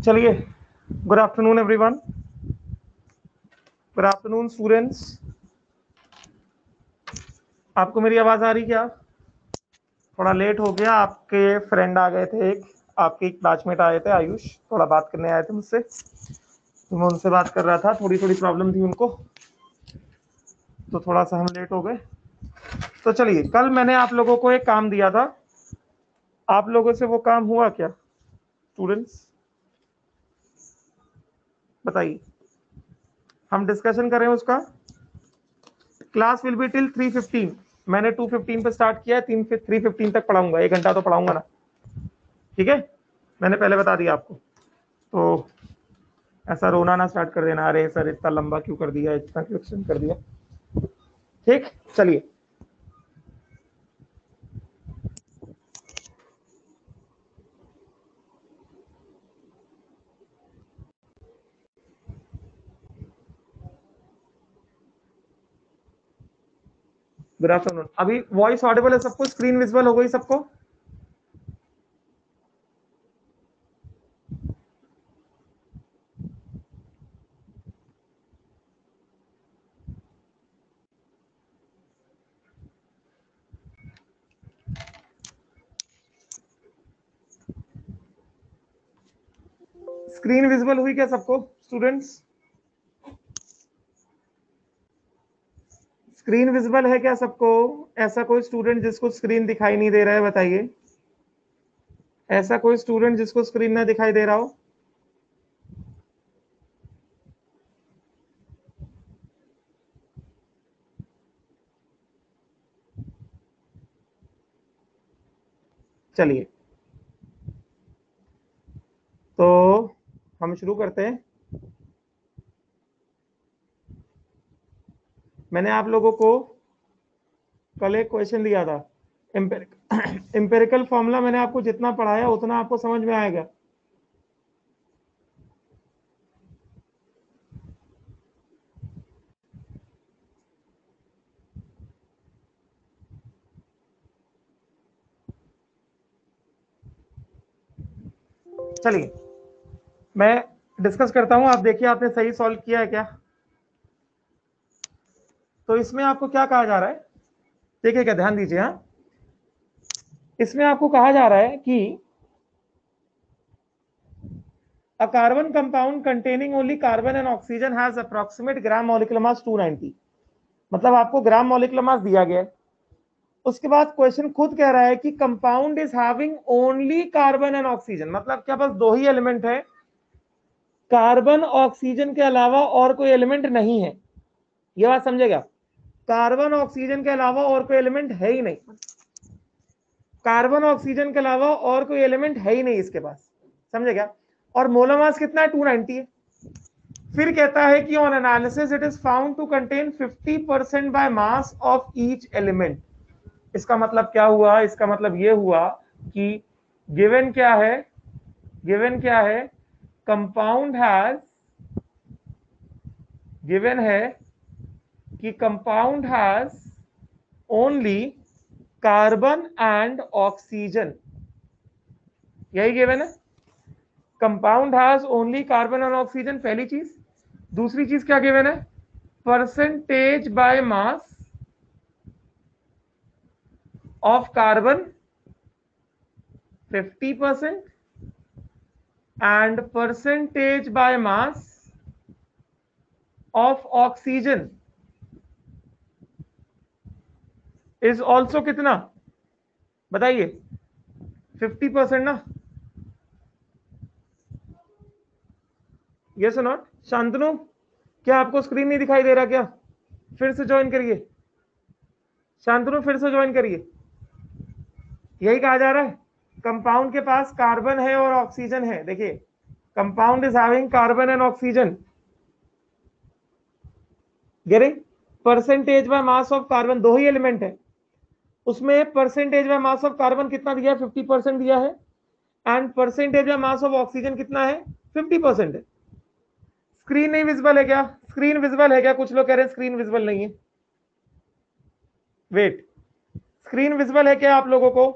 चलिए, good afternoon everyone. Good afternoon students. आपको मेरी आवाज आ रही क्या? थोड़ा लेट हो गया, आपके फ्रेंड आ गए थे, आपके एक बैचमेट आए थे, आयुष, थोड़ा बात करने आए थे मुझसे, तो मैं उनसे बात कर रहा था। थोड़ी प्रॉब्लम थी उनको, तो थोड़ा सा हम लेट हो गए। तो चलिए, कल मैंने आप लोगों को एक काम दिया था, आप लोगों से वो काम हुआ क्या स्टूडेंट्स? बताइए। हम डिस्कशन करें उसका। Class will be till 3:15। मैंने 2:15 पे स्टार्ट किया है, 3:15 तक पढ़ाऊंगा, 1 घंटा तो पढ़ाऊंगा ना। ठीक है, मैंने पहले बता दिया आपको, तो ऐसा रोना ना स्टार्ट कर देना, अरे सर इतना लंबा क्यों कर दिया, इतना क्यों एक्सटेंड कर दिया। ठीक, चलिए। Good afternoon. अभी वॉइस ऑडिबल है सबको? स्क्रीन विजिबल हो गई सबको? स्क्रीन विजिबल हुई क्या सबको स्टूडेंट्स? स्क्रीन विजिबल है क्या सबको? ऐसा कोई स्टूडेंट जिसको स्क्रीन दिखाई नहीं दे रहा है बताइए। ऐसा कोई स्टूडेंट जिसको स्क्रीन ना दिखाई दे रहा हो? चलिए, तो हम शुरू करते हैं। मैंने आप लोगों को कल एक क्वेश्चन दिया था, एम्पेरिकल फॉर्मूला। मैंने आपको जितना पढ़ाया उतना आपको समझ में आएगा। चलिए, मैं डिस्कस करता हूं, आप देखिए आपने सही सॉल्व किया है क्या। तो इसमें आपको क्या कहा जा रहा है, देखिए क्या, ध्यान दीजिए। हाँ, इसमें आपको कहा जा रहा है कि a carbon compound containing only carbon and oxygen has approximate gram molecular मास 290। मतलब आपको ग्राम मॉलिक्यूलर मास दिया गया है। उसके बाद क्वेश्चन खुद कह रहा है कि compound is having only carbon and oxygen. मतलब क्या, बस दो ही एलिमेंट है, कार्बन ऑक्सीजन के अलावा और कोई एलिमेंट नहीं है। ये बात समझेगा, कार्बन ऑक्सीजन के अलावा और कोई एलिमेंट है ही नहीं। कार्बन ऑक्सीजन के अलावा और कोई एलिमेंट है ही नहीं इसके पास, समझेगा। और मोलर मास कितना है? 290 है। फिर कहता है कि on analysis it is found to contain 50% by mass of each element. इसका मतलब क्या हुआ? इसका मतलब ये हुआ कि गिवन क्या है, गिवन क्या है, कंपाउंड हैज, गिवन है कि compound has only carbon and oxygen. यही गिवन है, compound has only carbon and oxygen, पहली चीज। दूसरी चीज क्या गिवन है? Percentage by mass of carbon 50% and percentage by mass of oxygen is also कितना? बताइए, 50% ना? यस और नॉट? शांतनु, क्या आपको स्क्रीन नहीं दिखाई दे रहा क्या? फिर से ज्वाइन करिए, शांतनु फिर से ज्वाइन करिए। यही कहा जा रहा है, कंपाउंड के पास कार्बन है और ऑक्सीजन है। देखिए, compound is having carbon and oxygen, getting? Percentage by mass of carbon, दो ही एलिमेंट है उसमें। Percentage by mass of carbon कितना दिया है? 50% दिया है। And percentage by mass of oxygen कितना है? 50% है। स्क्रीन नहीं विजिबल है क्या? स्क्रीन विजिबल है क्या? कुछ लोग कह रहे हैं स्क्रीन विजिबल नहीं है। वेट, स्क्रीन विजिबल है क्या आप लोगों को?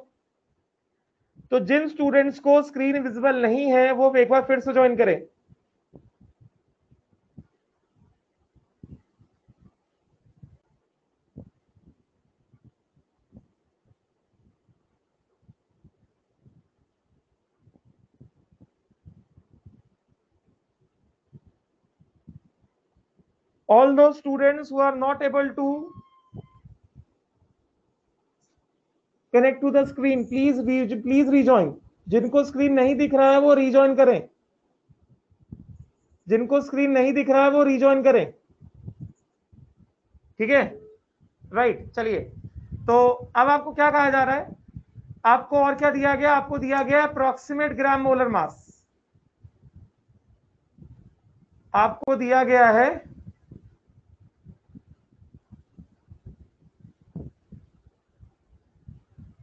तो जिन स्टूडेंट्स को स्क्रीन विजिबल नहीं है वो एक बार फिर से ज्वाइन करें। All those students who are not able to connect to the screen, please rejoin. जिनको स्क्रीन नहीं दिख रहा है वो रिजॉइन करें, जिनको स्क्रीन नहीं दिख रहा है वो रिजॉइन करें, ठीक है, राइट। चलिए, तो अब आपको क्या कहा जा रहा है, आपको और क्या दिया गया, आपको दिया गया अप्रोक्सीमेट ग्राम मोलर मास, आपको दिया गया है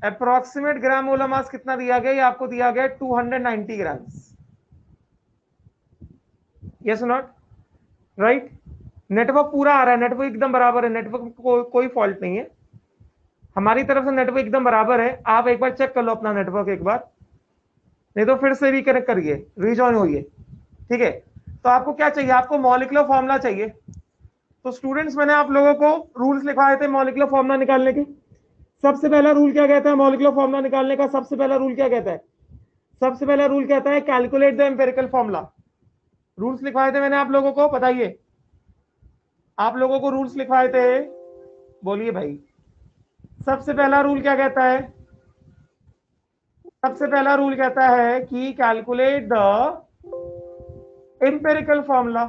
अप्रोक्सीमेट ग्राम मोलर मास कितना दिया गया, ये आपको दिया गया 290 grams, yes not, right. Network पूरा आ रहा है, नेटवर्क एकदम बराबर है, नेटवर्क को कोई फॉल्ट नहीं है, हमारी तरफ से नेटवर्क एकदम बराबर है। आप एक बार चेक कर लो अपना नेटवर्क एक बार, नहीं तो फिर से रिकनेक्ट करिए, रिजॉइन होइए, ठीक है। तो आपको क्या चाहिए, आपको मॉलिक्यूलर फॉर्मूला चाहिए। तो स्टूडेंट्स, मैंने आप लोगों को रूल्स लिखवाए थे मॉलिक्यूलर फॉर्मूला निकालने के। सबसे पहला रूल क्या कहता है मॉलिक्यूलर फॉर्मूला निकालने का, सबसे पहला रूल क्या कहता है, सबसे पहला रूल कहता है calculate the empirical formula. Rules लिखवाए थे मैंने आप लोगों को, बताइए, आप लोगों को रूल्स लिखवाए थे, बोलिए भाई। सबसे पहला रूल क्या कहता है, सबसे पहला रूल कहता है कि कैलकुलेट द एम्पिरिकल फॉर्मूला।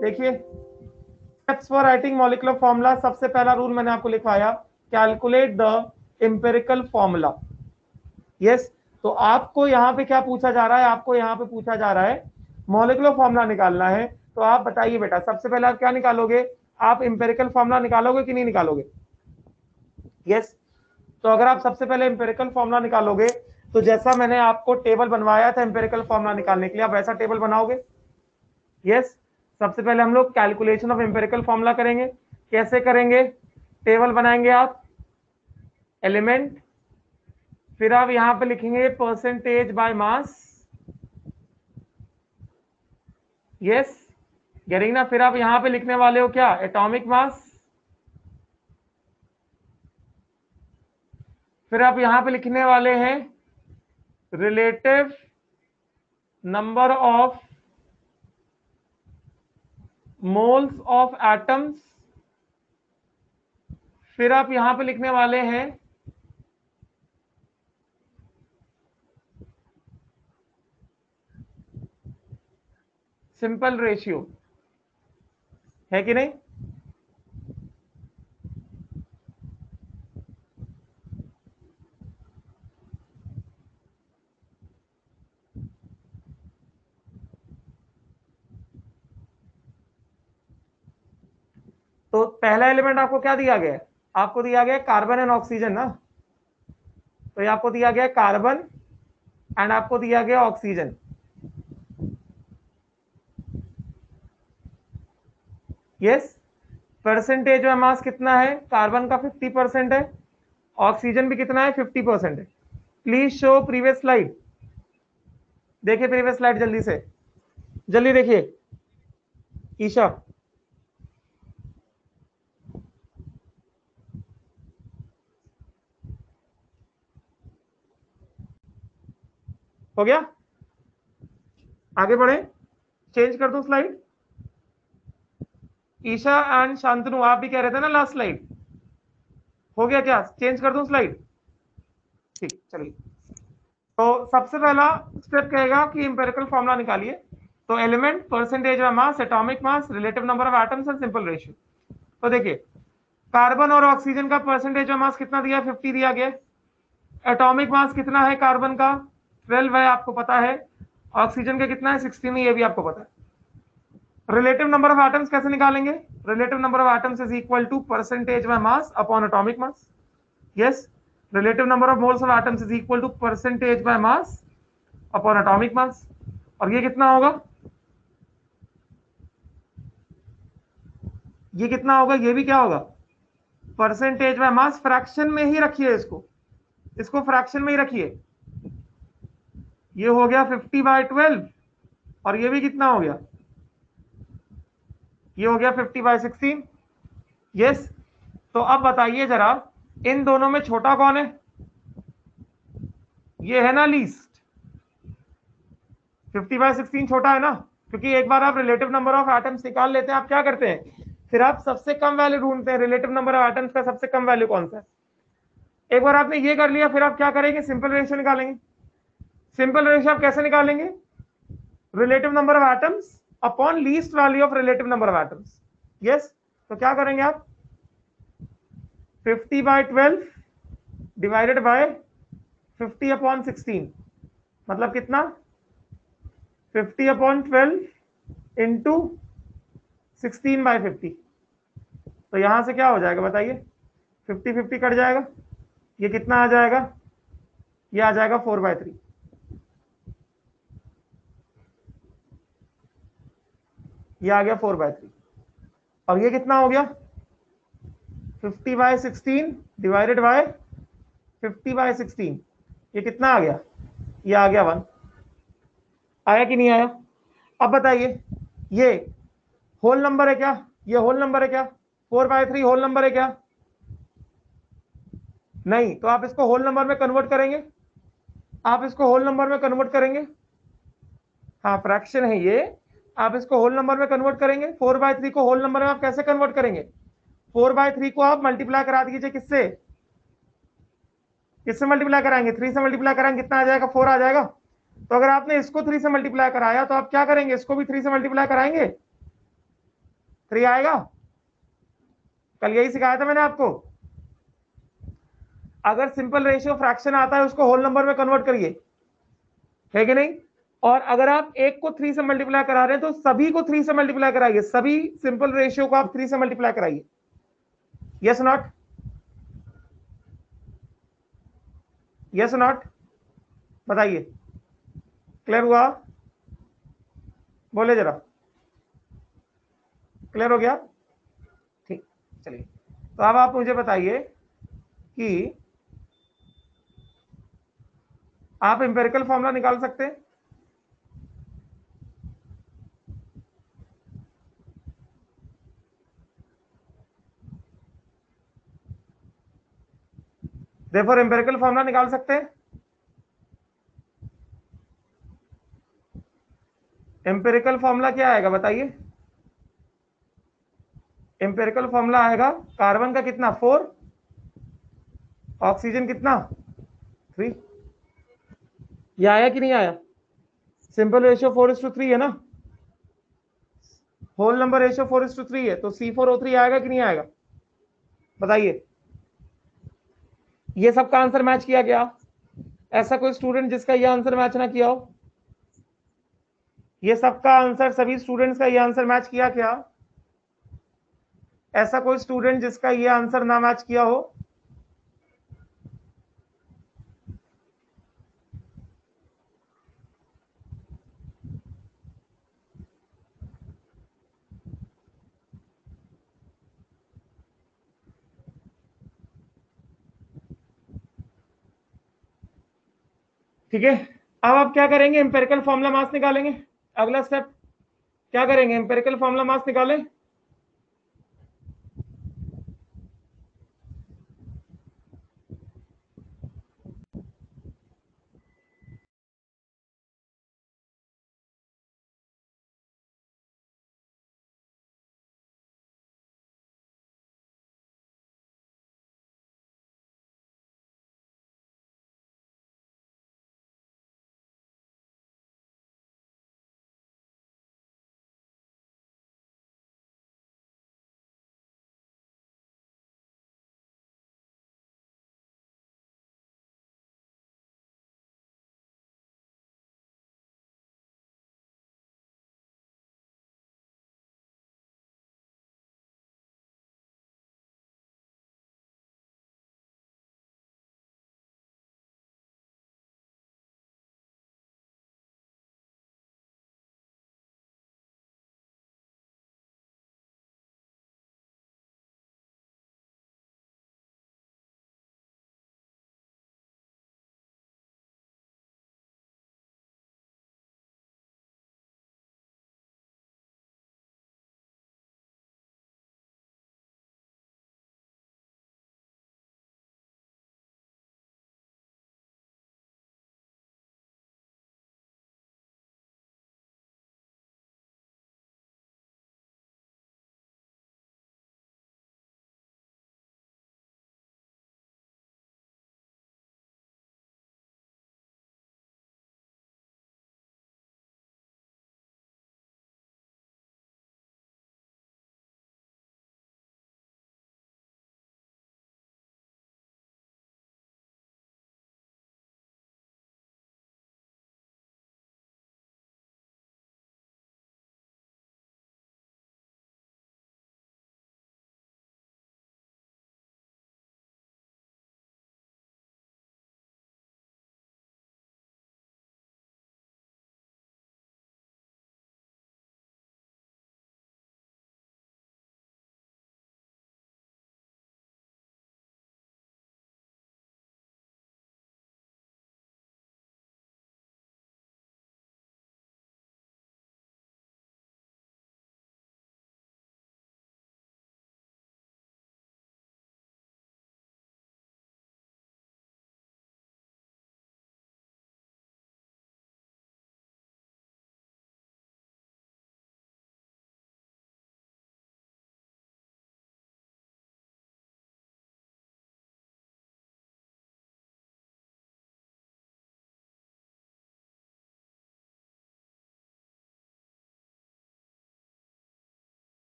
देखिए, steps for writing molecular formula, सबसे पहला रूल मैंने आपको लिखवाया, calculate the empirical formula, yes. तो आपको यहाँ पे क्या पूछा जा रहा है, आपको यहाँ पे पूछा जा रहा है मॉलिक्यूलर फॉर्मूला निकालना है। तो आप बताइए बेटा, सबसे पहले आप क्या निकालोगे, आप एम्पिरिकल फॉर्मूला निकालोगे कि नहीं निकालोगे, यस। तो अगर आप सबसे पहले एम्पिरिकल फॉर्मूला निकालोगे, तो जैसा मैंने आपको टेबल बनवाया था एम्पिरिकल फॉर्मूला निकालने के लिए, आप वैसा टेबल बनाओगे, यस। सबसे पहले हम लोग कैलकुलेशन ऑफ एम्पिरिकल फॉर्मूला करेंगे। कैसे करेंगे, टेबल बनाएंगे आप, एलिमेंट, फिर आप यहां पे लिखेंगे percentage by mass, yes, getting ना। फिर आप यहां पे लिखने वाले हो क्या, एटॉमिक मास, फिर आप यहां पे लिखने वाले हैं relative number of moles of atoms, फिर आप यहां पे लिखने वाले हैं सिंपल रेशियो, है कि नहीं। तो पहला एलिमेंट आपको क्या दिया गया है, आपको दिया गया कार्बन एंड ऑक्सीजन ना, तो ये आपको दिया गया कार्बन एंड आपको दिया गया ऑक्सीजन, यस। परसेंटेज में मास कितना है, कार्बन का 50% है, ऑक्सीजन भी कितना है, 50% है। प्लीज शो प्रीवियस स्लाइड, देखिए प्रीवियस स्लाइड जल्दी से, जल्दी देखिए ईशा। हो गया, आगे बढ़े, चेंज कर दो स्लाइड। ईशा एंड शांतनु, आप भी कह रहे थे ना लास्ट स्लाइड, हो गया क्या, चेंज कर दूं स्लाइड, ठीक, चलिए। तो सबसे पहला स्टेप कहेगा कि एम्पिरिकल फॉर्मूला निकालिए। तो element, percentage of mass, atomic mass, relative number of atoms and simple ratio. तो देखिए, कार्बन और ऑक्सीजन का परसेंटेज ऑफ मास कितना दिया, 50 दिया गया। एटॉमिक मास कितना है कार्बन का, 12 है, आपको पता है। ऑक्सीजन का कितना है, 16 है, ये भी आपको पता है। रिलेटिव नंबर ऑफ एटम्स कैसे निकालेंगे, relative number of atoms is equal to percentage by mass upon atomic mass, yes. Relative number of moles of atoms is equal to percentage by mass upon atomic mass, और ये कितना होगा, ये कितना होगा, ये भी क्या होगा, परसेंटेज बाय मास। फ्रैक्शन में ही रखिए इसको, इसको फ्रैक्शन में ही रखिए, ये हो गया 50/12 और ये भी कितना हो गया, ये हो गया 50/16। यस। तो अब बताइए जरा, इन दोनों में छोटा कौन है, ये है ना लीस्ट। 50/16 छोटा है ना, क्योंकि एक बार आप रिलेटिव नंबर ऑफ एटम्स निकाल लेते हैं, आप क्या करते हैं, फिर आप सबसे कम वैल्यू ढूंढते हैं, रिलेटिव नंबर ऑफ एटम्स का सबसे कम वैल्यू कौन सा है। एक बार आपने ये कर लिया, फिर आप क्या करेंगे, सिंपल रेशियो निकालेंगे। सिंपल रेशियो आप कैसे निकालेंगे, relative number of atoms upon least value of relative number of atoms. Yes. तो क्या करेंगे आप, 50/12 डिवाइडेड बाय 50/16, मतलब कितना, 50/12 इंटू 16/50। तो यहां से क्या हो जाएगा बताइए, 50-50 कट जाएगा, ये कितना आ जाएगा, ये आ जाएगा 4/3। ये आ गया 4/3। और ये कितना हो गया, 50/16 डिवाइडेड बाय 50/16, ये कितना आ गया, ये आ गया 1। आया कि नहीं आया। अब बताइए, ये होल नंबर है क्या, ये होल नंबर है क्या, 4/3 होल नंबर है क्या, नहीं। तो आप इसको होल नंबर में कन्वर्ट करेंगे, आप इसको होल नंबर में कन्वर्ट करेंगे, हाँ फ्रैक्शन है ये, आप इसको होल नंबर में कन्वर्ट करेंगे। 4/3 को होल नंबर में आप कैसे कन्वर्ट करेंगे, 4/3 को आप मल्टीप्लाई करा दीजिए, किससे, किससे मल्टीप्लाई कराएंगे, 3 से मल्टीप्लाई कराएंगे, कितना आ जाएगा, 4 आ जाएगा। तो अगर आपने इसको 3 से मल्टीप्लाई कराया तो आप क्या करेंगे, इसको भी 3 से मल्टीप्लाई कराएंगे, 3 आएगा। कल यही सिखाया था मैंने आपको, अगर सिंपल रेशियो फ्रैक्शन आता है उसको होल नंबर में कन्वर्ट करिए, है कि नहीं। और अगर आप एक को 3 से मल्टीप्लाई करा रहे हैं तो सभी को 3 से मल्टीप्लाई कराइए, सभी सिंपल रेशियो को आप 3 से मल्टीप्लाई कराइए। यस नॉट, यस नॉट, बताइए, क्लियर हुआ, बोले जरा, क्लियर हो गया, ठीक। चलिए, तो अब आप मुझे बताइए कि आप एम्पिरिकल फॉर्मूला निकाल सकते हैं, देयरफॉर एम्पिरिकल फॉर्मूला निकाल सकते हैं। एम्पिरिकल फॉर्मूला क्या आएगा बताइए, एम्पिरिकल फॉर्मूला आएगा, कार्बन का कितना 4, ऑक्सीजन कितना 3। ये आया कि नहीं आया, सिंपल रेशियो 4:3 है ना, होल नंबर रेशियो 4:3 है, तो C4O3 आएगा कि नहीं आएगा, बताइए। ये सबका आंसर मैच किया गया, ऐसा कोई स्टूडेंट जिसका ये आंसर मैच ना किया हो, ये सबका आंसर, सभी स्टूडेंट्स का ये आंसर मैच किया क्या, ऐसा कोई स्टूडेंट जिसका ये आंसर ना मैच किया हो, ठीक है। अब आप क्या करेंगे, एम्पिरिकल फॉर्मूला मास निकालेंगे, अगला स्टेप क्या करेंगे, एम्पिरिकल फॉर्मूला मास निकालें।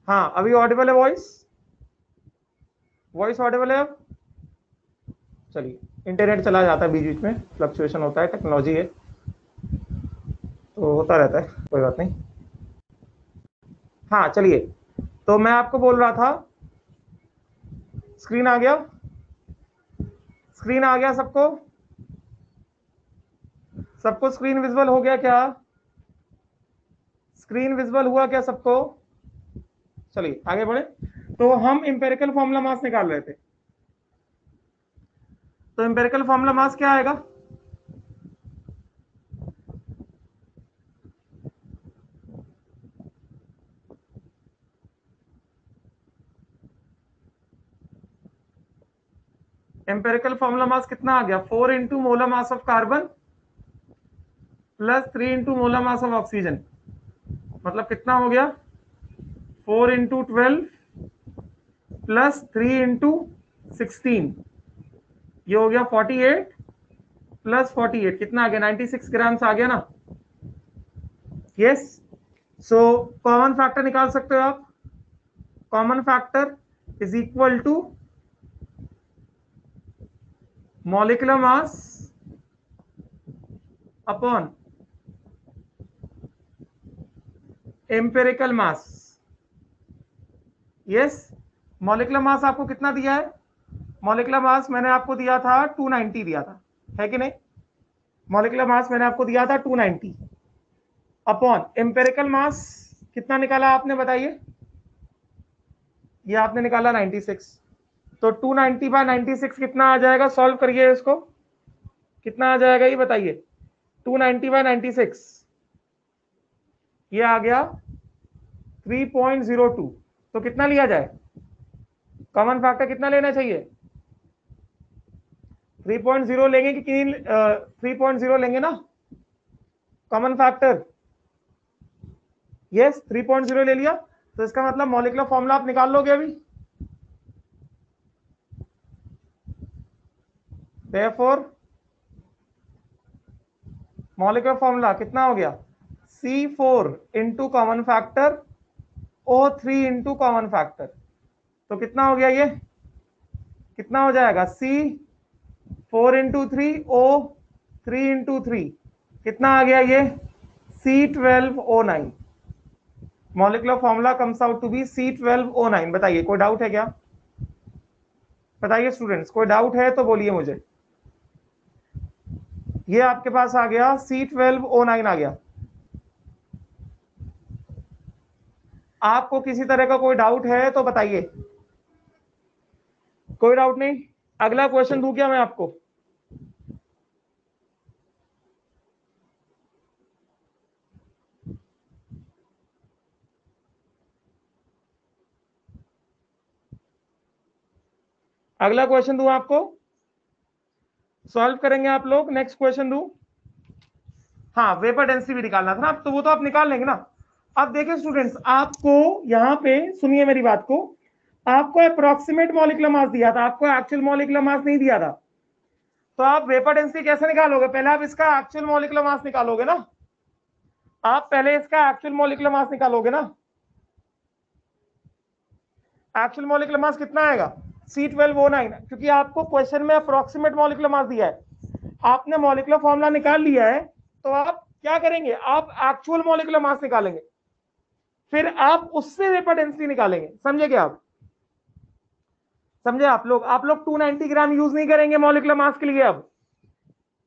हाँ अभी ऑडिबल है वॉइस? वॉइस ऑडिबल है अब? चलिए, इंटरनेट चला जाता है बीच बीच में, फ्लक्चुएशन होता है, टेक्नोलॉजी है तो होता रहता है, कोई बात नहीं। हाँ चलिए, तो मैं आपको बोल रहा था, स्क्रीन आ गया? स्क्रीन आ गया सबको? सबको स्क्रीन विजुअल हो गया क्या? स्क्रीन विजुअल हुआ क्या सबको? चलिए आगे बढ़े। तो हम इंपेरिकल फॉर्मूला मास निकाल रहे थे, तो इंपेरिकल फॉर्मूला मास क्या आएगा? एम्पेरिकल फॉर्मूला मास कितना आ गया? 4 into molar mass of carbon plus 3 into molar mass of oxygen, मतलब कितना हो गया? 4 इंटू 12 प्लस 3 इंटू 16, ये हो गया 48 प्लस 48, कितना आ गया? 96 ग्राम्स आ गया ना? यस। सो कॉमन फैक्टर निकाल सकते हो आप। Common factor is equal to molecular mass upon empirical mass. Yes, molecular mass आपको कितना दिया है? मॉलिक्यूलर मास मैंने आपको दिया था 290 दिया था, है कि नहीं? मॉलिक्यूलर मास मैंने आपको दिया था 290 अपॉन एम्पेरिकल मास कितना निकाला आपने, बताइए? ये आपने निकाला 96, तो 290 बाय 96 कितना आ जाएगा? सॉल्व करिए इसको, कितना आ जाएगा ये बताइए? 290 बाय 96, ये आ गया 3.02। तो कितना लिया जाए? कॉमन फैक्टर कितना लेना चाहिए? 3.0 लेंगे कि 3.0 लेंगे ना कॉमन फैक्टर? यस, 3.0 ले लिया, तो इसका मतलब मॉलिक्यूलर फॉर्मूला आप निकाल लोगे अभी। Therefore मॉलिक्यूलर फॉर्मूला कितना हो गया? C4 into common factor O3 into common factor, तो कितना हो गया? ये कितना हो जाएगा? C4 इंटू 3 O3 इंटू 3, कितना आ गया ये? C12O9। Molecular formula comes out to be C12O9। बताइए, कोई डाउट है क्या? बताइए स्टूडेंट्स, कोई डाउट है तो बोलिए मुझे। ये आपके पास आ गया C12O9 आ गया। आपको किसी तरह का कोई डाउट है तो बताइए। कोई डाउट नहीं? अगला क्वेश्चन दूं क्या मैं आपको? अगला क्वेश्चन दूं आपको? सॉल्व करेंगे आप लोग? नेक्स्ट क्वेश्चन दूं? हाँ, वेपर डेंसिटी भी निकालना था ना, तो वो तो आप निकाल लेंगे ना। अब देखिए स्टूडेंट्स, आपको यहाँ पे सुनिए मेरी बात को, आपको अप्रोक्सीमेट मॉलिक्यूलर मास दिया था, आपको एक्चुअल मॉलिक्यूलर मास नहीं दिया था। तो आप वेपर डेंसिटी कैसे निकालोगे? पहले आप इसका एक्चुअल मॉलिक्यूलर मास निकालोगे ना, आप पहले इसका एक्चुअल मॉलिक्यूलर मास निकालोगे ना। एक्चुअल मॉलिक्यूलर मास कितना आएगा? C12O9, क्योंकि आपको क्वेश्चन में अप्रोक्सीमेट मॉलिक्यूलर मास दिया है, आपने मॉलिक्यूलर फॉर्मूला निकाल लिया है, तो आप क्या करेंगे? आप एक्चुअल मॉलिक्यूलर मास निकालेंगे, फिर आप उससे वेपर डेंसिटी निकालेंगे। समझे क्या आप? समझे आप लोग? आप लोग 290 ग्राम यूज नहीं करेंगे मॉलिक्यूलर मास के लिए। अब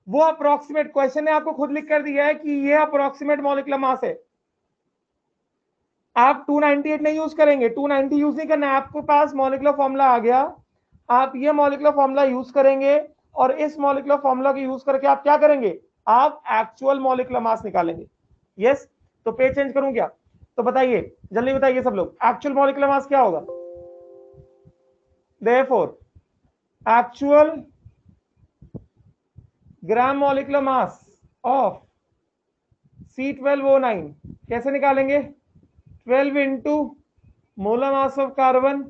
वो अप्रोक्सीमेट, क्वेश्चन ने आपको खुद लिख कर दिया है कि ये अप्रोक्सीमेट मॉलिक्यूलर मास है, आप 298 नहीं यूज करेंगे, 290 यूज नहीं करना है। आपके पास मॉलिक्यूलर फॉर्मूला आ गया, आप ये मॉलिक्यूलर फॉर्मूला यूज करेंगे, और इस मॉलिक्यूलर फॉर्मूला को यूज करके आप क्या करेंगे? आप एक्चुअल मॉलिक्यूलर मास निकालेंगे। यस, तो पेज चेंज करूं क्या? तो बताइए, जल्दी बताइए सब लोग, एक्चुअल मॉलिक्यूलर मास क्या होगा? Therefore actual gram molecular mass of C12O9 कैसे निकालेंगे? 12 into molar mass of carbon,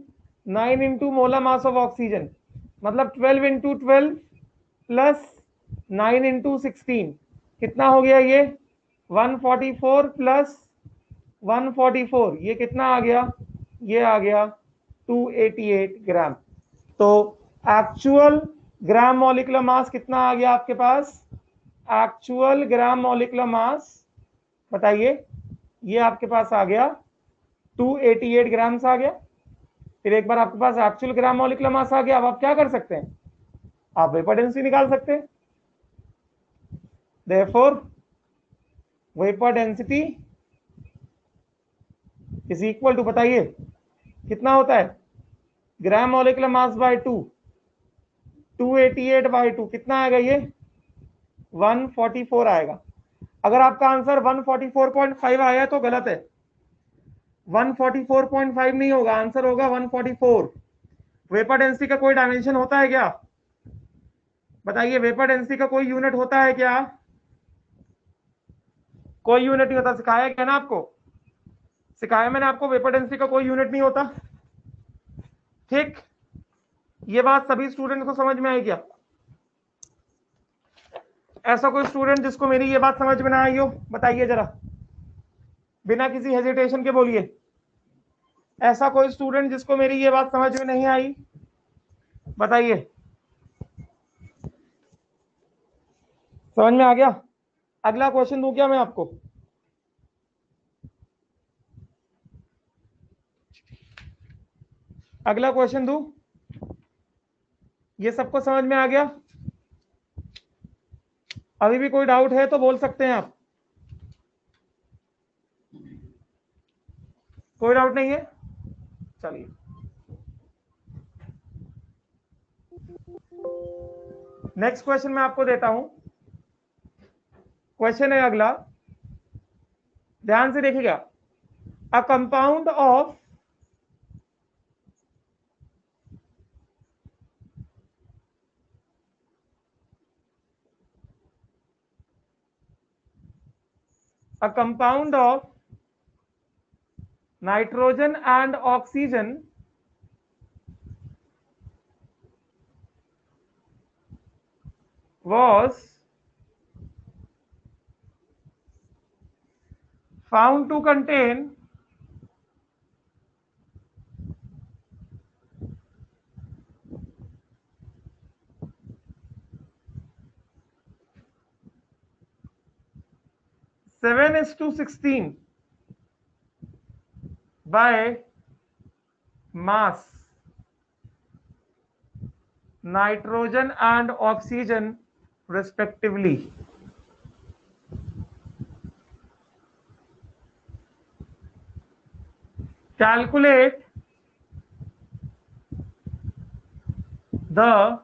9 into molar mass of oxygen, मतलब 12 इंटू 12 प्लस 9 इंटू 16, कितना हो गया ये? 144 प्लस 144, ये कितना आ गया? ये आ गया 288 ग्राम। तो एक्चुअल ग्राम मॉलिक्यूलर मास कितना आ गया आपके पास? एक्चुअल ग्राम मॉलिक्यूलर मास बताइए, ये आपके पास आ गया 288 ग्राम्स आ गया। फिर एक बार आपके पास एक्चुअल ग्राम मॉलिक्यूलर मास आ गया, अब आप क्या कर सकते हैं? आप वेपर डेंसिटी निकाल सकते हैं। Therefore vapour density is equal to, बताइए कितना होता है? Gram molecular mass by 288 by 2 कितना आएगा? ये 144 आएगा। अगर आपका आंसर 144.5 आया तो गलत है, 144.5 नहीं होगा, आंसर होगा 144। वेपर डेंसिटी का कोई डायमेंशन होता है क्या? बताइए, वेपर डेंसिटी का कोई यूनिट होता है क्या? कोई यूनिट नहीं होता। सिखाया क्या ना आपको? सिखाया मैंने आपको, वेपर डेंसिटी का कोई यूनिट नहीं होता। ठीक, ये बात सभी स्टूडेंट को समझ में आई क्या? ऐसा कोई स्टूडेंट जिसको मेरी ये बात समझ में ना आई हो, बताइए जरा, बिना किसी हेजिटेशन के बोलिए। ऐसा कोई स्टूडेंट जिसको मेरी ये बात समझ में नहीं आई, बताइए। समझ में आ गया? अगला क्वेश्चन दूं क्या मैं आपको? अगला क्वेश्चन दूं? ये सबको समझ में आ गया? अभी भी कोई डाउट है तो बोल सकते हैं आप। कोई डाउट नहीं है? चलिए, नेक्स्ट क्वेश्चन मैं आपको देता हूं। क्वेश्चन है अगला, ध्यान से देखिएगा। A compound of nitrogen and oxygen was found to contain 7:16 by mass nitrogen and oxygen respectively. Calculate the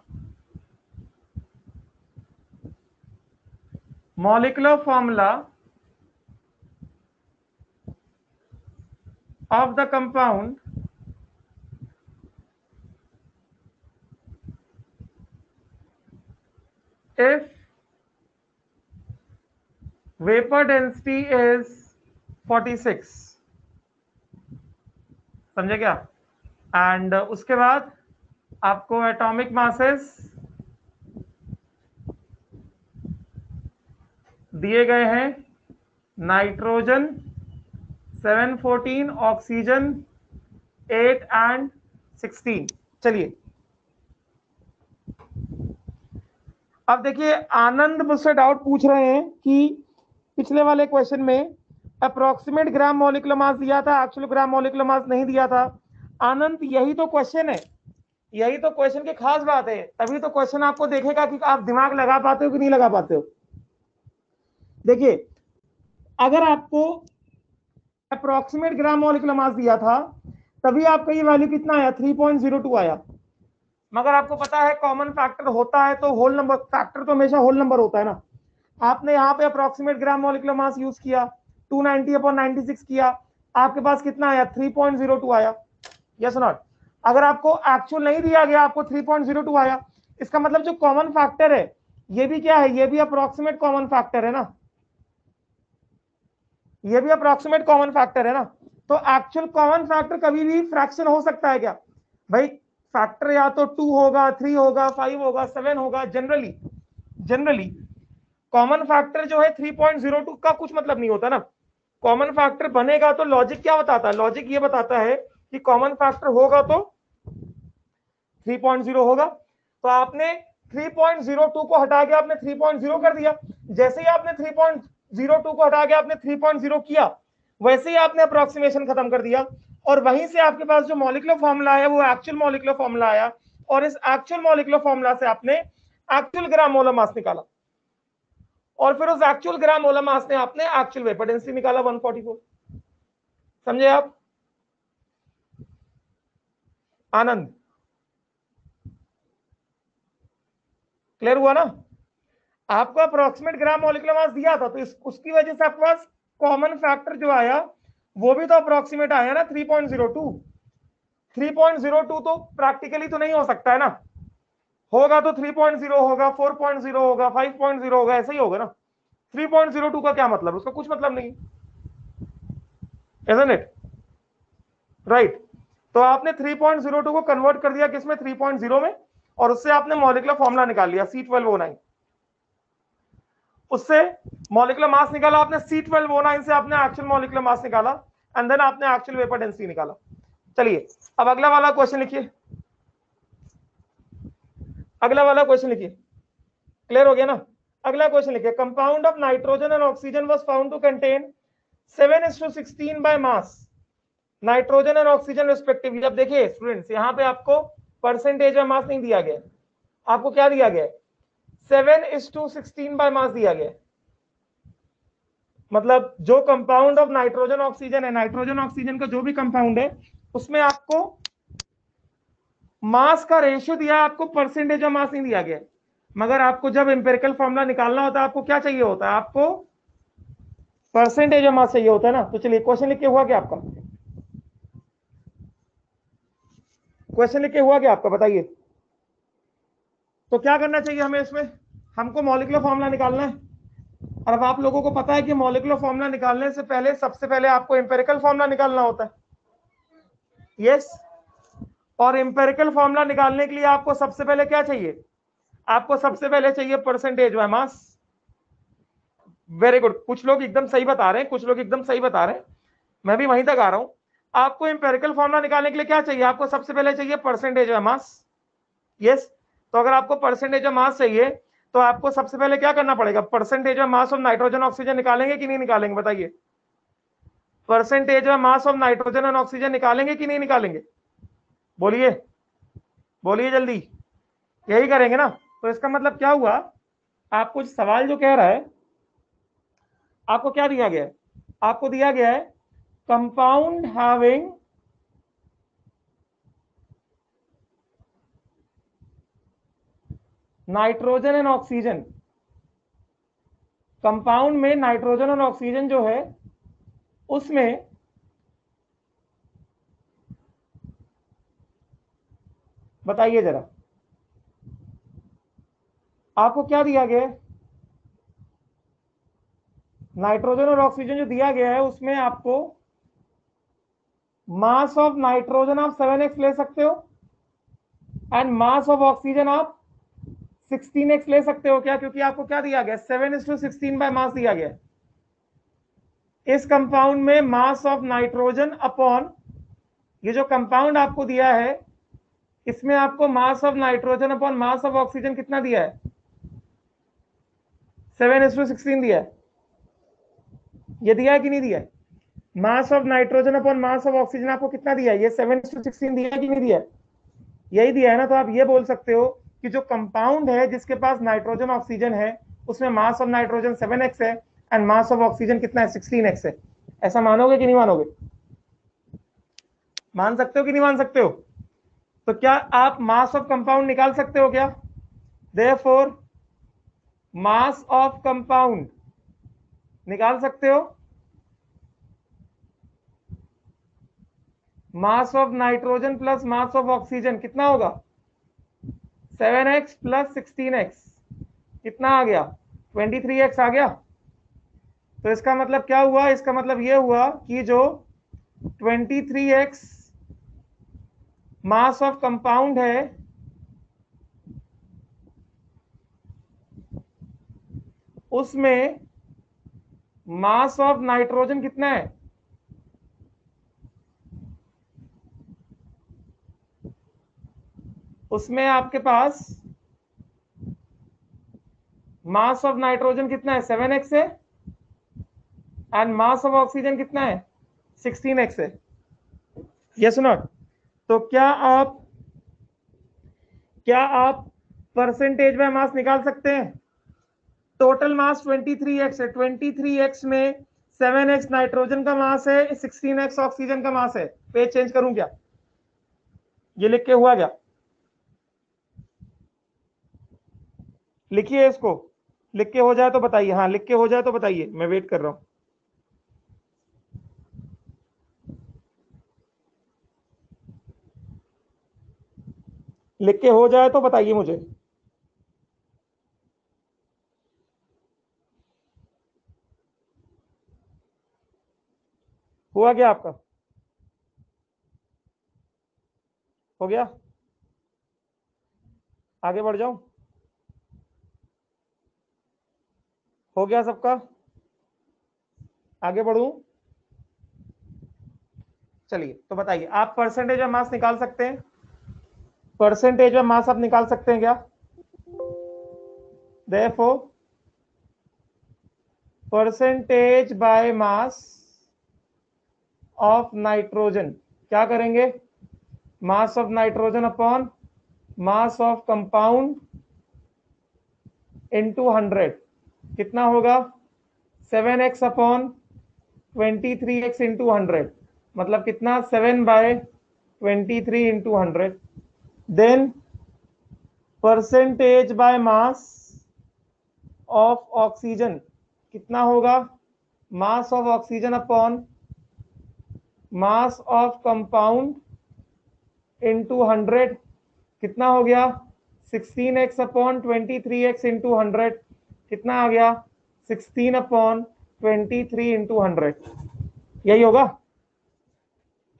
molecular formula of the compound if vapor density is 46। समझे क्या? एंड उसके बाद आपको एटॉमिक मासेस दिए गए हैं, नाइट्रोजन 714, ऑक्सीजन 8 एंड 16। चलिए, अब देखिए, आनंद मुझसे डाउट पूछ रहे हैं कि पिछले वाले क्वेश्चन में अप्रोक्सीमेट ग्राम मॉलिक्यूलर मास दिया था, एक्चुअल ग्राम मॉलिक्यूलर मास नहीं दिया था। आनंद, यही तो क्वेश्चन है, यही तो क्वेश्चन की खास बात है। तभी तो क्वेश्चन आपको देखेगा कि आप दिमाग लगा पाते हो कि नहीं लगा पाते हो। देखिए, अगर आपको अप्रोक्सीमेट ग्राम मॉलिक्यूलर मास दिया था, तभी आपका ये वैल्यू कितना आया? 3.02 आया। मगर आपको पता है कॉमन फैक्टर होता है तो होल नंबर, फैक्टर तो हमेशा होल नंबर होता है ना। आपने यहाँ पे अप्रोक्सीमेट ग्राम मॉलिक्यूलर मास यूज किया, 290/96 किया, आपके पास कितना आया? 3.02 आया। Yes not? अगर आपको एक्चुअल नहीं दिया गया, आपको 3.02 आया, इसका मतलब जो कॉमन फैक्टर है ये भी क्या है? ये भी अप्रोक्सीमेट कॉमन फैक्टर है ना, ये भी अप्रोक्सीमेट कॉमन फैक्टर है ना। तो एक्चुअल कॉमन फैक्टर कभी भी फ्रैक्शन हो सकता है क्या भाई? फैक्टर या तो 2 होगा, 3 होगा, 5 होगा, 7 होगा। जनरली कॉमन फैक्टर जो है 3.02 का कुछ मतलब नहीं होता ना। कॉमन फैक्टर बनेगा तो लॉजिक क्या बताता है? लॉजिक ये बताता है कि कॉमन फैक्टर होगा तो 3.0 होगा। तो आपने 3.02 को हटा के आपने 3.0 कर दिया। जैसे ही आपने 3.02 को हटा के आपने 3.0 किया, वैसे ही आपने अप्रोक्सीमेशन खत्म कर दिया, और वहीं से आपके पास जो मॉलिक्यूलर फॉर्मूला आया वो एक्चुअल मॉलिक्यूलर फॉर्मूला आया, और इस एक्चुअल मॉलिक्यूलर फॉर्मूला से आपने एक्चुअल ग्राम मोलर मास निकाला, और फिर उस एक्चुअल ग्राम मोलर मास ने आपने एक्चुअल वेपर डेंसिटी निकाला 144। समझे आप? आनंद, क्लियर हुआ ना? आपको अप्रोक्सीमेट ग्राम मॉलिक्यूलर मास दिया था, तो उसकी वजह से आपके पास कॉमन फैक्टर जो आया वो भी तो अप्रोक्सीमेट आया ना, 3.02। 3.02 तो प्रैक्टिकली तो नहीं हो सकता है ना, होगा तो 3.0 होगा, 4.0 होगा, 5.0 होगा, ऐसे ही होगा ना। 3.02 का क्या मतलब? उसका कुछ मतलब नहीं, isn't it? राइट। तो आपने 3.02 को कन्वर्ट कर दिया किसमें? 3.0 में, और उससे आपने मॉलिक्यूलर फॉर्मूला निकाल लिया C12O9। उससे मॉलिक्यूलर मास निकाला आपने, C12O9 से आपने एक्चुअल मॉलिक्यूलर मास निकाला, एंड देन आपने एक्चुअल वेपर डेंसिटी निकाला। चलिए अब अगला वाला क्वेश्चन लिखिए, अगला वाला क्वेश्चन लिखिए। क्लियर हो गया ना? अगला क्वेश्चन लिखिए, compound of nitrogen and oxygen was found to contain 7:16 by mass nitrogen and oxygen respectively. अब देखिए स्टूडेंट्स, यहां पे आपको परसेंटेज ऑफ मास नहीं दिया गया, आपको क्या दिया गया? 7:16 बाय मास दिया गया। मतलब जो कंपाउंड ऑफ नाइट्रोजन ऑक्सीजन है, नाइट्रोजन ऑक्सीजन का जो भी कंपाउंड है, उसमें आपको मास का रेशियो दिया, आपको परसेंटेज ऑफ मास नहीं दिया गया। मगर आपको जब एम्पिरिकल फॉर्मूला निकालना होता है, आपको क्या चाहिए होता है? आपको परसेंटेज ऑफ मास चाहिए होता है ना। तो चलिए क्वेश्चन लिख के हुआ क्या आपका? क्वेश्चन लिख के हुआ क्या आपका, बताइए। तो क्या करना चाहिए हमें इसमें? हमको मॉलिक्यूलर फॉर्मूला निकालना है, और अब आप लोगों को पता है कि मॉलिक्यूलर फॉर्मूला निकालने से पहले सबसे पहले आपको एम्पिरिकल फॉर्मूला निकालना होता है। यस। और एम्पिरिकल फॉर्मूला निकालने के लिए आपको सबसे पहले क्या चाहिए? आपको सबसे पहले चाहिए percentage by mass. Very good, कुछ लोग एकदम सही बता रहे हैं, कुछ लोग एकदम सही बता रहे हैं, मैं भी वहीं तक आ रहा हूं। आपको एम्पिरिकल फॉर्मूला निकालने के लिए क्या चाहिए? आपको सबसे पहले चाहिए परसेंटेज बाय मास। यस। तो अगर आपको परसेंटेज ऑफ मास चाहिए, तो आपको सबसे पहले क्या करना पड़ेगा? Percentage of mass of nitrogen oxygen निकालेंगे कि नहीं निकालेंगे, बताइए। Percentage of mass of nitrogen and oxygen निकालेंगे कि नहीं निकालेंगे? बोलिए, बोलिए जल्दी। यही करेंगे ना। तो इसका मतलब क्या हुआ? आपको सवाल जो कह रहा है, आपको क्या दिया गया है? आपको दिया गया है compound having nitrogen and oxygen. Compound में नाइट्रोजन और ऑक्सीजन जो है उसमें बताइए जरा, आपको क्या दिया गया है? नाइट्रोजन और ऑक्सीजन जो दिया गया है उसमें आपको मास ऑफ नाइट्रोजन आप 7x ले सकते हो, एंड मास ऑफ ऑक्सीजन आप 16x ले सकते हो। क्या? क्योंकि आपको क्या दिया गया? 7:16 बाय मास दिया गया। इस कंपाउंड में मास ऑफ नाइट्रोजन अपॉन ये जो कंपाउंड आपको दिया है, इसमें आपको mass of nitrogen upon mass of oxygen कितना दिया है? 7:16 दिया है। ये दिया है कि नहीं दिया है? Mass of nitrogen upon mass of oxygen आपको कितना दिया है? ये 7:16 दिया है कि नहीं दिया है? यही दिया है ना। तो आप ये बोल सकते हो कि जो कंपाउंड है जिसके पास नाइट्रोजन ऑक्सीजन है, उसमें मास ऑफ नाइट्रोजन 7x है, एंड मास ऑफ ऑक्सीजन कितना है? 16x है। ऐसा मानोगे कि नहीं मानोगे? मान सकते हो कि नहीं मान सकते हो? तो क्या आप मास ऑफ कंपाउंड निकाल सकते हो क्या? देयरफॉर मास ऑफ कंपाउंड निकाल सकते हो। Mass of nitrogen plus mass of oxygen कितना होगा? 7x प्लस 16x कितना आ गया? 23x आ गया। तो इसका मतलब क्या हुआ? इसका मतलब यह हुआ कि जो 23x मास ऑफ कंपाउंड है, उसमें मास ऑफ नाइट्रोजन कितना है? उसमें आपके पास मास ऑफ नाइट्रोजन कितना है 7x है, एंड मास ऑफ ऑक्सीजन कितना है 16x है, यस नॉट? तो क्या आप परसेंटेज में मास निकाल सकते हैं? टोटल मास 23x है, 23x में 7x नाइट्रोजन का मास है, 16x ऑक्सीजन का मास है। पेज चेंज करूं क्या? ये लिख के हुआ क्या? लिखिए इसको, लिख के हो जाए तो बताइए। हाँ लिख के हो जाए तो बताइए, मैं वेट कर रहा हूं। लिख के हो जाए तो बताइए मुझे। हुआ क्या आपका? हो गया? आगे बढ़ जाऊं? हो गया सबका? आगे बढ़ूं? चलिए तो बताइए, आप परसेंटेज ऑफ मास निकाल सकते हैं? परसेंटेज ऑफ मास आप निकाल सकते हैं क्या? Therefore percentage by mass of nitrogen क्या करेंगे? Mass of nitrogen upon mass of compound into 100 कितना होगा? 7x अपॉन 23x इंटू 100, मतलब कितना? 7/23 into 100। Then percentage by mass of oxygen कितना होगा? Mass of oxygen upon mass of compound into 100 कितना हो गया? 16x अपॉन 23x इंटू 100 कितना आ गया? 16 अपॉन 23 इंटू 100। यही होगा?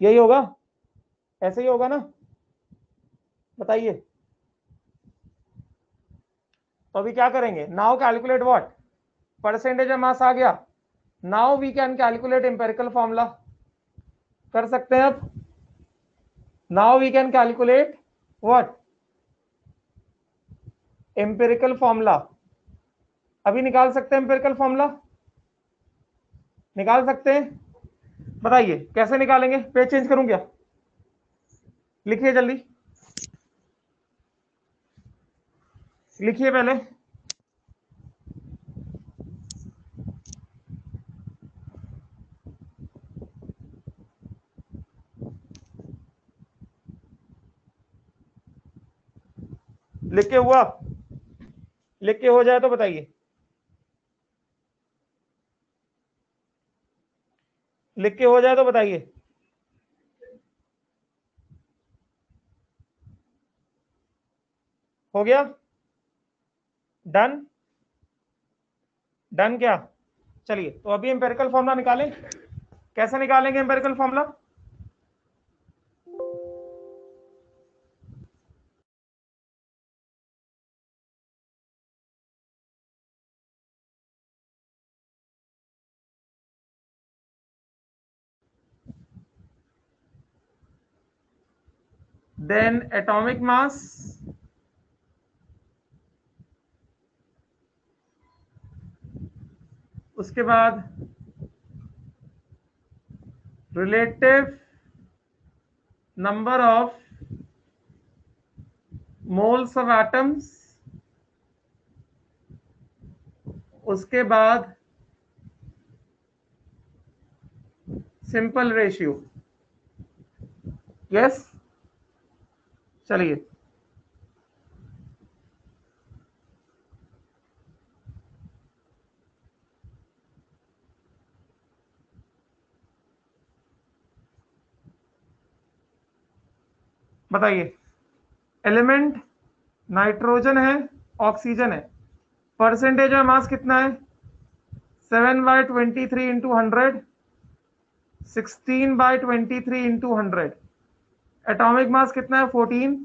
यही होगा? ऐसे ही होगा ना? बताइए। तो अभी क्या करेंगे? Now calculate what? Percentage of mass आ गया। Now we can calculate empirical formula. कर सकते हैं अब? Now we can calculate what? Empirical formula. अभी निकाल सकते हैं एम्पिरिकल फॉर्मूला? निकाल सकते हैं? बताइए कैसे निकालेंगे? पेज चेंज करूं क्या? लिखिए जल्दी, लिखिए पहले। लिख के हुआ? लिख के हो जाए तो बताइए। लिख के हो जाए तो बताइए। हो गया? डन? डन क्या? चलिए तो अभी एम्पिरिकल फॉर्मूला निकालें। कैसे निकालेंगे empirical formula? Then atomic mass उसके बाद relative number of moles of atoms, उसके बाद सिंपल रेशियो। यस? चलिए बताइए। एलिमेंट नाइट्रोजन है, ऑक्सीजन है। परसेंटेज ऑफ मास कितना है? 7/23 इंटू 100, 16/23 इंटू 100। एटॉमिक मास कितना है? 14।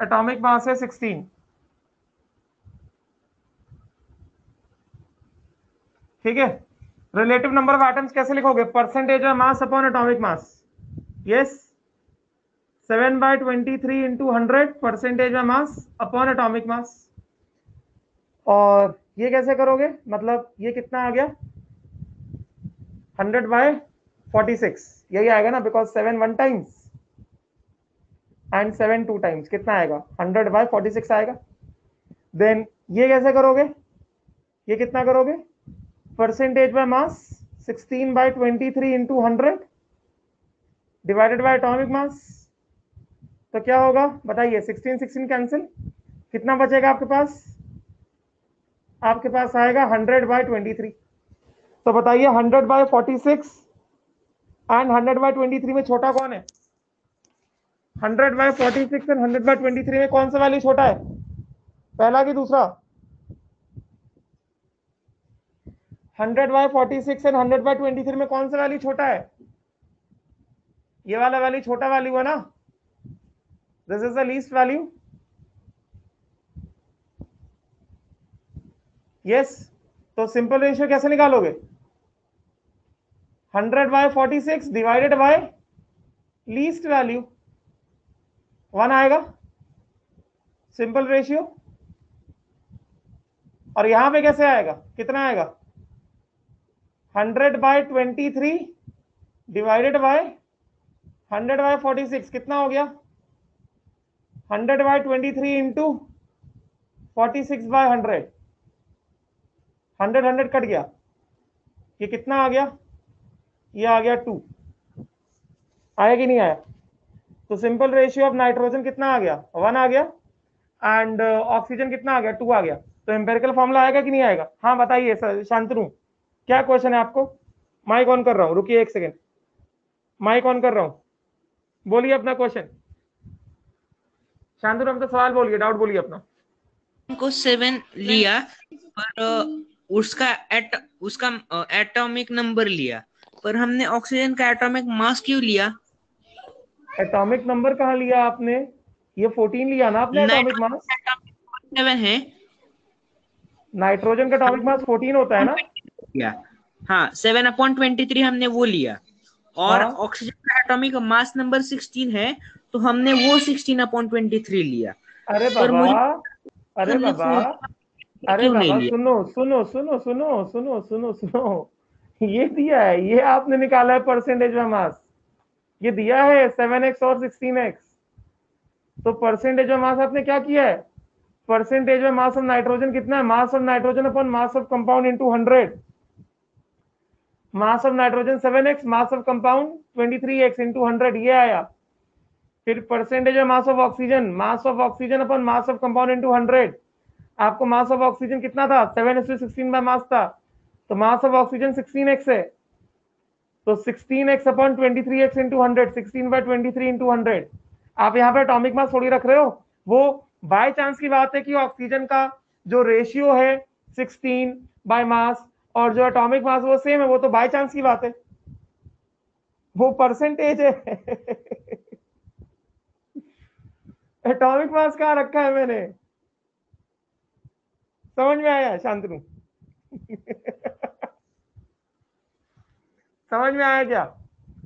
एटॉमिक मास है 16। ठीक है? रिलेटिव नंबर ऑफ एटम्स कैसे लिखोगे? Percentage of mass upon atomic mass. Yes? 7/23 into 100 percentage of mass upon atomic mass. और ये कैसे करोगे, मतलब ये कितना आ गया 100/46, यही आएगा ना, बिकॉज 7 1 टाइम्स एंड 7 2 टाइम्स, कितना आएगा 100/46 आएगा। देन ये कैसे करोगे, ये कितना करोगे, percentage by mass 16/23 into 100 divided by atomic mass. तो क्या होगा बताइए, 16 16 कैंसिल, कितना बचेगा आपके पास, आपके पास आएगा 100/23। तो बताइए 100/46 एंड 100/23 में छोटा कौन है, 100/46 एंड 100/23 में कौन सा वैल्यू छोटा है, पहला कि दूसरा, 100/46 एंड 100/23 में कौन सा वैल्यू छोटा है, ये वाला वैल्यू छोटा वैल्यू है ना, this is the least value. Yes, तो सिंपल रेशियो कैसे निकालोगे, 100/46 डिवाइडेड बाय लीस्ट वैल्यू, 1 आएगा सिंपल रेशियो। और यहां पे कैसे आएगा, कितना आएगा 100/23 डिवाइडेड बाय 100/46, कितना हो गया 100/23 इंटू 46/100, 100 कट गया, ये कितना आ गया, ये आ गया 2, आया कि नहीं आया। तो सिंपल रेशियो ऑफ नाइट्रोजन कितना आ गया 1 आ गया, एंड ऑक्सीजन कितना आ गया 2 आ गया। तो एम्पेरिकल फॉर्मूला आएगा कि नहीं आएगा, हाँ बताइए सर शांतनु, क्या क्वेश्चन है आपको, माइक ऑन कर रहा हूं, रुकिए एक सेकेंड, माइक ऑन कर रहा हूं, बोलिए अपना क्वेश्चन, शांतनु अपना सवाल बोलिए, डाउट बोलिए अपना। को 7 लिया पर उसका एटॉमिक नंबर लिया, पर हमने ऑक्सीजन का एटॉमिक मास क्यों लिया। एटॉमिक नंबर कहाँ लिया आपने, ये 14 लिया ना आपने एटॉमिक मास, 7 है, नाइट्रोजन का एटॉमिक मास 14 होता है ना। हाँ 7/23 हमने वो लिया, और हाँ ऑक्सीजन का एटॉमिक मास नंबर 16 है, तो हमने वो 16/23 लिया। अरे पर बाबा, मुझे अरे हमने बाबा, 14 अरे क्यों नहीं बाबा, लिया। सुनो सुनो सुनो सुनो सुनो सुनो सुनो, ये दिया है, ये आपने निकाला है परसेंटेज में मास, ये दिया है 7x और 16x। तो परसेंटेज ऑफ मास आपने क्या किया है, percentage of mass of nitrogen कितना है, mass of nitrogen upon mass of compound into 100, mass of nitrogen 7x, mass of compound 23x into 100, ये आया। फिर percentage of mass of oxygen, mass of oxygen upon mass of compound into 100, आपको मास of oxygen कितना था 7:16 by मास था, तो मास of oxygen 16x है, तो 16x upon 23x into 100, 16/23 into 100। आप यहाँ पे एटॉमिक मास थोड़ी रख रहे हो, वो बाय चांस की बात है कि ऑक्सीजन का जो रेशियो है 16 बाय मास और जो एटॉमिक मास वो सेम है, वो तो बाय चांस की बात है, वो परसेंटेज है। एटॉमिक मास कहाँ रखा है मैंने, समझ में आया शांतनु? समझ में आया क्या,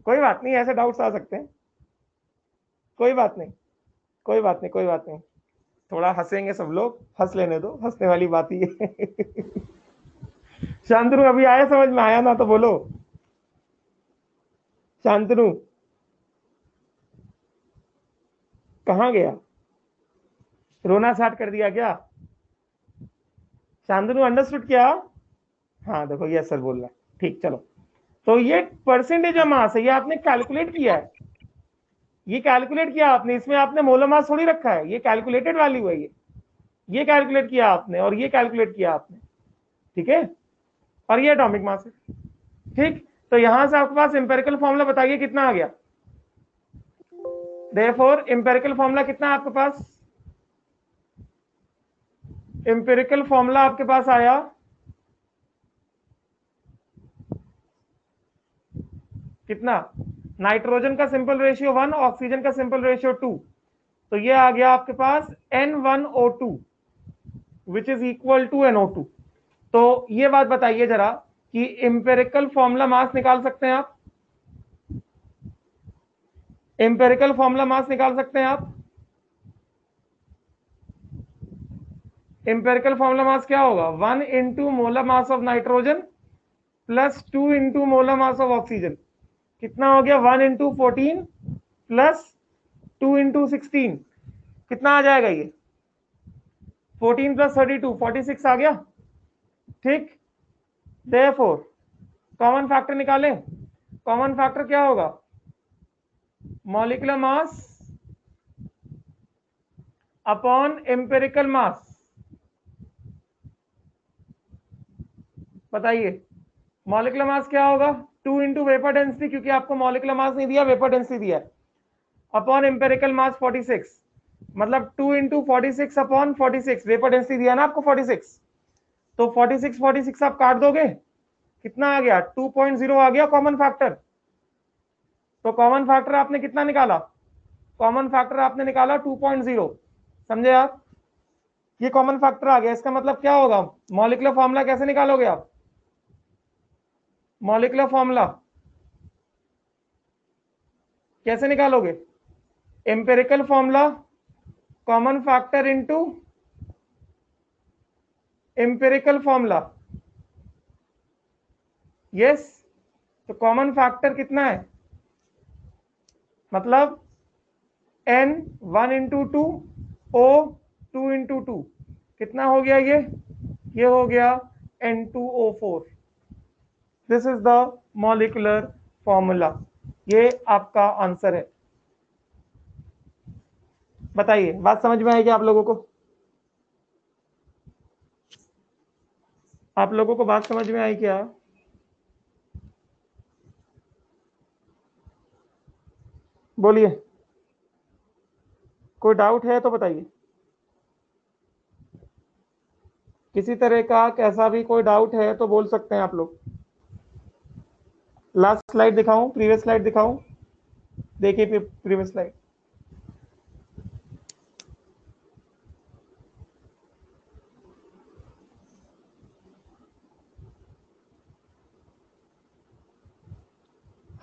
कोई बात नहीं, ऐसे डाउट्स आ सकते हैं, कोई बात नहीं, कोई बात नहीं, कोई बात नहीं, थोड़ा हंसेंगे सब लोग, हंस लेने दो, हंसने वाली बात ही है। शांतनु अभी आया समझ में, आया ना तो बोलो शांतनु, कहाँ गया, रोना स्टार्ट कर दिया क्या, शांतनु अंडरस्टूड क्या, हाँ देखो ये सर बोल रहा है, ठीक चलो। तो ये परसेंटेज ऑफ मास है, ये आपने कैलकुलेट किया है, ये कैलकुलेट किया आपने, इसमें आपने मोलर मास थोड़ी रखा है, ये कैलकुलेटेड वैल्यू है, ये कैलकुलेट किया आपने और ये कैलकुलेट किया आपने, ठीक है, और ये एटॉमिक मास है, ठीक। तो यहां से आपके पास एम्पेरिकल फॉर्मूला बताइए कितना आ गया, देयरफॉर एम्पेरिकल फॉर्मूला कितना है आपके पास, एम्पेरिकल फॉर्मूला आपके पास आया कितना, नाइट्रोजन का सिंपल रेशियो 1, ऑक्सीजन का सिंपल रेशियो 2, तो ये आ गया आपके पास N1O2 which is equal to NO2। तो ये बात बताइए जरा कि एम्पेरिकल फॉर्मूला मास निकाल सकते हैं आप, एम्पेरिकल फॉर्मूला मास निकाल सकते हैं आप। एम्पेरिकल फॉर्मूला मास क्या होगा? 1 into molar mass of nitrogen plus 2 into molar mass of oxygen. कितना हो गया? 1 इंटू 14 प्लस 2 इंटू 16। कितना आ जाएगा ये? 14 प्लस 32 46 आ गया। ठीक, देयरफॉर कॉमन फैक्टर निकालें। कॉमन फैक्टर क्या होगा? मॉलिक्यूलर मास अपॉन एम्पेरिकल मास। बताइए मॉलिक्यूलर मास क्या होगा? 2 इंटू वेपर डेंसिटी, क्योंकि आपको मॉलिक्यूलर मास नहीं दिया, वेपर डेंसिटी दिया है, अपॉन एम्पेरिकल मास 46, मतलब 2 इंटू 46 अपॉन 46, वेपर डेंसिटी दिया ना आपको 46, तो 46 आप काट दोगे, कितना आ गया? 2.0 आ गया कॉमन फैक्टर। तो कॉमन फैक्टर आपने कितना निकाला? कॉमन फैक्टर आपने निकाला 2.0। समझे आप? ये कॉमन फैक्टर आ गया। इसका मतलब क्या होगा? मॉलिक्यूलर फॉर्मूला कैसे निकालोगे आप? मॉलिक्यूलर फॉर्मूला कैसे निकालोगे? Empirical formula common factor into empirical formula. Yes, तो कॉमन फैक्टर कितना है? मतलब n 1 इंटू 2 O 2 इंटू 2, कितना हो गया ये हो गया N2O4। This is the molecular formula. ये आपका आंसर है। बताइए बात समझ में आई क्या आप लोगों को? आप लोगों को बात समझ में आई क्या? बोलिए, कोई डाउट है तो बताइए। किसी तरह का कैसा भी कोई डाउट है तो बोल सकते हैं आप लोग। लास्ट स्लाइड दिखाऊं, प्रीवियस स्लाइड दिखाऊं? देखिए प्रीवियस स्लाइड।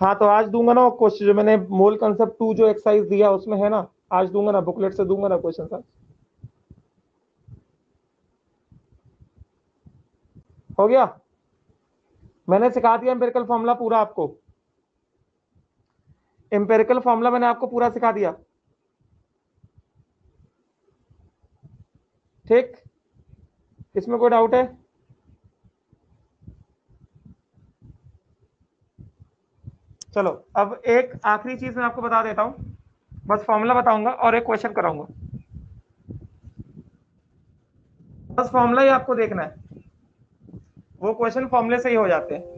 हाँ, तो आज दूंगा ना क्वेश्चन, जो मैंने मोल कंसेप्ट 2 जो एक्सरसाइज दिया उसमें है ना, आज दूंगा ना, बुकलेट से दूंगा ना क्वेश्चन आज। हो गया? मैंने सिखा दिया एम्पेरिकल फॉर्मूला पूरा आपको। एम्पेरिकल फॉर्मूला मैंने आपको पूरा सिखा दिया। ठीक, इसमें कोई डाउट है? चलो अब एक आखिरी चीज मैं आपको बता देता हूं, बस फॉर्मूला बताऊंगा और एक क्वेश्चन कराऊंगा। बस फॉर्मूला ही आपको देखना है, वो क्वेश्चन फॉर्मूले से ही हो जाते हैं।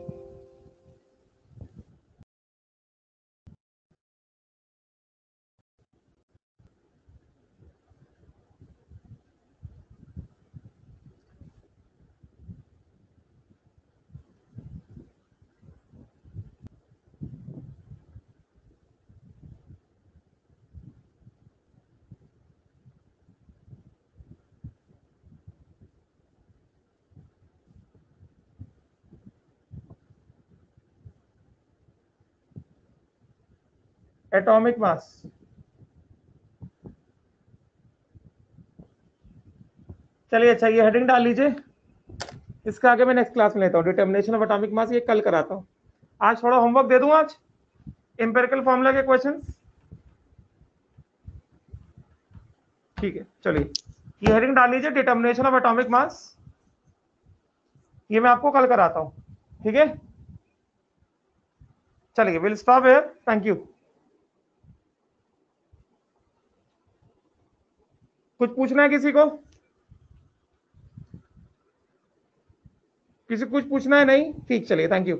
एटॉमिक मास, चलिए अच्छा ये हेडिंग डाल लीजिए। इसका आगे मैं नेक्स्ट क्लास में लेता हूँ, डिटर्मिनेशन ऑफ एटॉमिक मास, ये कल कराता हूँ। आज थोड़ा होमवर्क दे दूं आज, एम्पेरिकल फॉर्मूला के क्वेश्चन। ठीक है, चलिए ये हेडिंग डाल लीजिए, डिटर्मिनेशन ऑफ एटॉमिक मास, ये मैं आपको कल कराता हूँ। ठीक है, चलिए will stop here, thank you. कुछ पूछना है किसी को? किसी कुछ पूछना है? नहीं, ठीक, चलिए, थैंक यू।